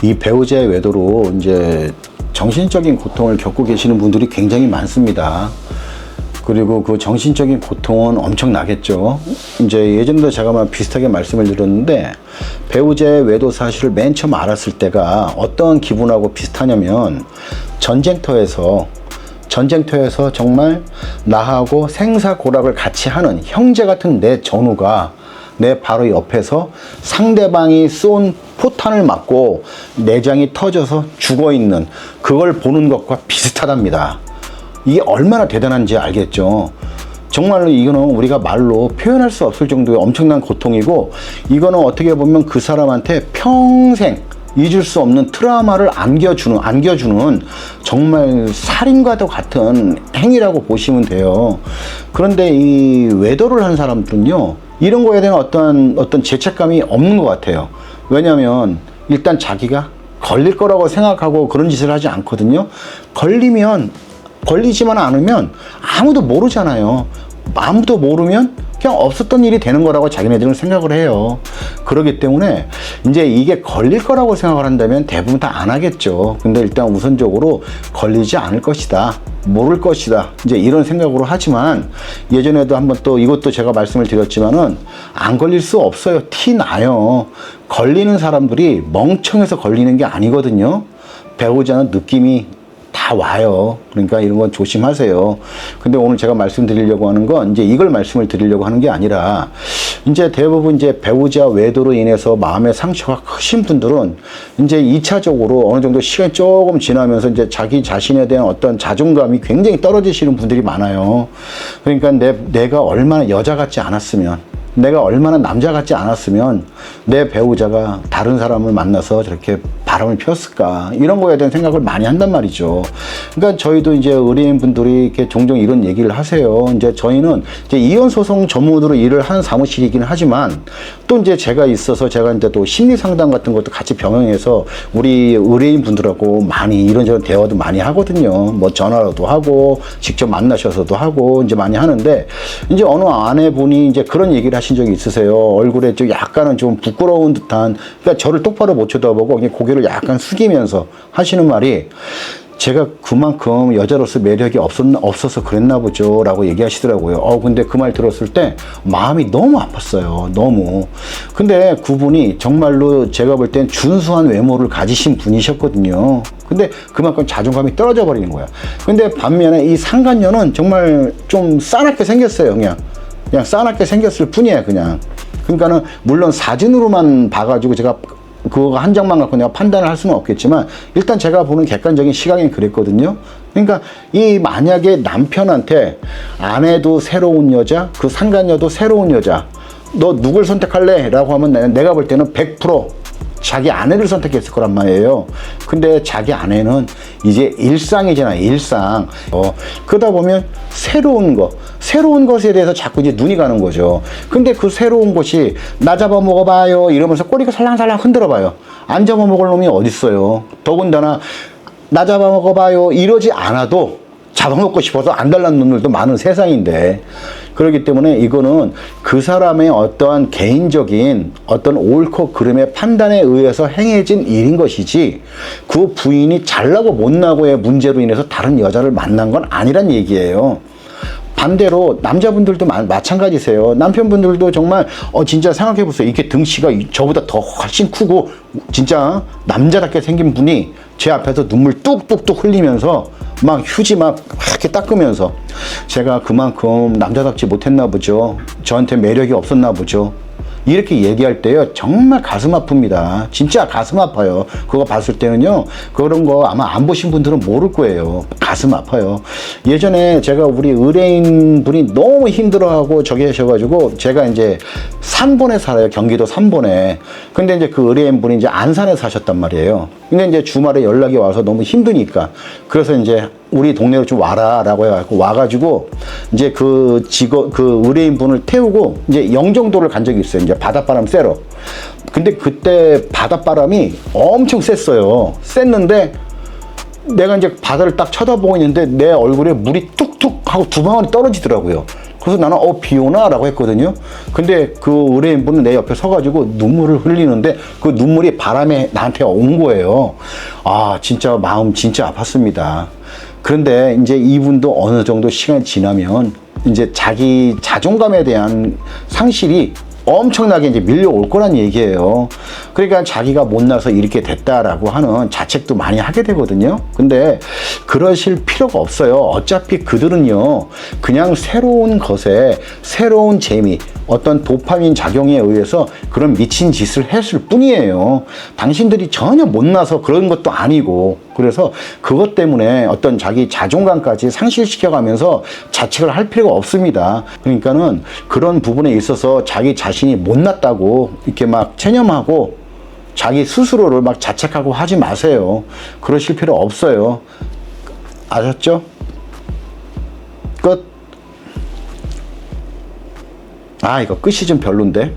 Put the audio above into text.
이 배우자의 외도로 이제 정신적인 고통을 겪고 계시는 분들이 굉장히 많습니다. 그리고 그 정신적인 고통은 엄청나겠죠. 이제 예전에도 제가 비슷하게 말씀을 드렸는데, 배우자의 외도 사실을 맨 처음 알았을 때가 어떤 기분하고 비슷하냐면, 전쟁터에서 정말 나하고 생사고락을 같이 하는 형제 같은 내 전우가 내 바로 옆에서 상대방이 쏜 포탄을 맞고 내장이 터져서 죽어있는 그걸 보는 것과 비슷하답니다. 이게 얼마나 대단한지 알겠죠. 정말로 이거는 우리가 말로 표현할 수 없을 정도의 엄청난 고통이고, 이거는 어떻게 보면 그 사람한테 평생 잊을 수 없는 트라우마를 안겨주는 정말 살인과도 같은 행위라고 보시면 돼요. 그런데 이 외도를 한 사람들은요, 이런 거에 대한 어떤 죄책감이 없는 것 같아요. 왜냐하면 일단 자기가 걸릴 거라고 생각하고 그런 짓을 하지 않거든요. 걸리지만 않으면 아무도 모르잖아요. 아무도 모르면 그냥 없었던 일이 되는 거라고 자기네들은 생각을 해요. 그렇기 때문에 이제 이게 걸릴 거라고 생각을 한다면 대부분 다 안 하겠죠. 근데 일단 우선적으로 걸리지 않을 것이다, 모를 것이다, 이제 이런 생각으로 하지만, 예전에도 한번 또 이것도 제가 말씀을 드렸지만은 안 걸릴 수 없어요. 티 나요. 걸리는 사람들이 멍청해서 걸리는 게 아니거든요. 배우자는 느낌이 다 와요. 그러니까 이런 건 조심하세요. 근데 오늘 제가 말씀드리려고 하는 건 이제 이걸 말씀을 드리려고 하는 게 아니라, 이제 대부분 이제 배우자 외도로 인해서 마음의 상처가 크신 분들은 이제 2차적으로 어느 정도 시간이 조금 지나면서 이제 자기 자신에 대한 어떤 자존감이 굉장히 떨어지시는 분들이 많아요. 그러니까 내가 얼마나 여자 같지 않았으면, 내가 얼마나 남자 같지 않았으면 내 배우자가 다른 사람을 만나서 저렇게 바람을 피웠을까, 이런 거에 대한 생각을 많이 한단 말이죠. 그러니까 저희도 이제 의뢰인 분들이 이렇게 종종 이런 얘기를 하세요. 이제 저희는 이제 이혼 소송 전문으로 일을 하는 사무실이긴 하지만, 또 이제 제가 있어서 제가 이제 또 심리 상담 같은 것도 같이 병행해서 우리 의뢰인 분들하고 많이 이런저런 대화도 많이 하거든요. 뭐 전화로도 하고 직접 만나셔서도 하고 이제 많이 하는데, 이제 어느 아내분이 이제 그런 얘기를 하신 적이 있으세요. 얼굴에 좀 약간은 좀 부끄러운 듯한, 그러니까 저를 똑바로 못 쳐다보고 그냥 고개를 약간 숙이면서 하시는 말이, 제가 그만큼 여자로서 매력이 없어서 그랬나 보죠 라고 얘기하시더라고요. 근데 그 말 들었을 때 마음이 너무 아팠어요. 너무. 근데 그분이 정말로 제가 볼 땐 준수한 외모를 가지신 분이셨거든요. 근데 그만큼 자존감이 떨어져 버리는 거야. 근데 반면에 이 상간녀는 정말 좀 싸납게 생겼어요. 그냥 싸납게 생겼을 뿐이에요. 그러니까는 물론 사진으로만 봐가지고 제가 그거 한 장만 갖고 내가 판단을 할 수는 없겠지만, 일단 제가 보는 객관적인 시각이 그랬거든요. 그러니까 이 만약에 남편한테 아내도 새로운 여자, 그 상간녀도 새로운 여자, 너 누굴 선택할래? 라고 하면 내가 볼 때는 100% 자기 아내를 선택했을 거란 말이에요. 근데 자기 아내는 이제 일상이잖아요. 일상. 그러다 보면 새로운 것에 대해서 자꾸 이제 눈이 가는 거죠. 근데 그 새로운 것이 나 잡아먹어봐요 이러면서 꼬리가 살랑살랑 흔들어봐요. 안 잡아먹을 놈이 어딨어요. 더군다나 나 잡아먹어봐요 이러지 않아도 잡아먹고 싶어서 안 달라는 놈들도 많은 세상인데, 그렇기 때문에 이거는 그 사람의 어떠한 개인적인 어떤 옳고 그름의 판단에 의해서 행해진 일인 것이지, 그 부인이 잘나고 못나고의 문제로 인해서 다른 여자를 만난 건 아니란 얘기예요. 반대로 남자분들도 마찬가지세요. 남편분들도 정말 진짜 생각해보세요. 이렇게 등치가 저보다 더 훨씬 크고 진짜 남자답게 생긴 분이 제 앞에서 눈물 뚝뚝뚝 흘리면서 막 휴지 막 이렇게 닦으면서, 제가 그만큼 남자답지 못했나 보죠, 저한테 매력이 없었나 보죠, 이렇게 얘기할 때요 정말 가슴 아픕니다. 진짜 가슴 아파요. 그거 봤을 때는요, 그런 거 아마 안 보신 분들은 모를 거예요. 가슴 아파요. 예전에 제가 우리 의뢰인 분이 너무 힘들어하고 저기 하셔가지고, 제가 이제 산본에 살아요. 경기도 산본에. 근데 이제 그 의뢰인 분이 이제 안산에 사셨단 말이에요. 근데 이제 주말에 연락이 와서 너무 힘드니까, 그래서 이제 우리 동네로 좀 와라 라고 해가지고 와가지고 이제 그 의뢰인 분을 태우고 이제 영종도를 간 적이 있어요. 이제 바닷바람 쐬러. 근데 그때 바닷바람이 엄청 셌어요. 셌는데 내가 이제 바다를 딱 쳐다보고 있는데 내 얼굴에 물이 툭툭 하고 두 방울이 떨어지더라고요. 그래서 나는 비 오나? 라고 했거든요. 근데 그 의뢰인분은 내 옆에 서가지고 눈물을 흘리는데 그 눈물이 바람에 나한테 온 거예요. 아, 진짜 마음 진짜 아팠습니다. 그런데 이제 이분도 어느 정도 시간이 지나면 이제 자기 자존감에 대한 상실이 엄청나게 이제 밀려올 거란 얘기예요. 그러니까 자기가 못나서 이렇게 됐다라고 하는 자책도 많이 하게 되거든요. 근데 그러실 필요가 없어요. 어차피 그들은요, 그냥 새로운 것에 새로운 재미, 어떤 도파민 작용에 의해서 그런 미친 짓을 했을 뿐이에요. 당신들이 전혀 못나서 그런 것도 아니고, 그래서 그것 때문에 어떤 자기 자존감까지 상실시켜가면서 자책을 할 필요가 없습니다. 그러니까는 그런 부분에 있어서 자기 자신이 못났다고 이렇게 막 체념하고 자기 스스로를 막 자책하고 하지 마세요. 그러실 필요 없어요. 아셨죠? 끝. 아, 이거 끝이 좀 별론데.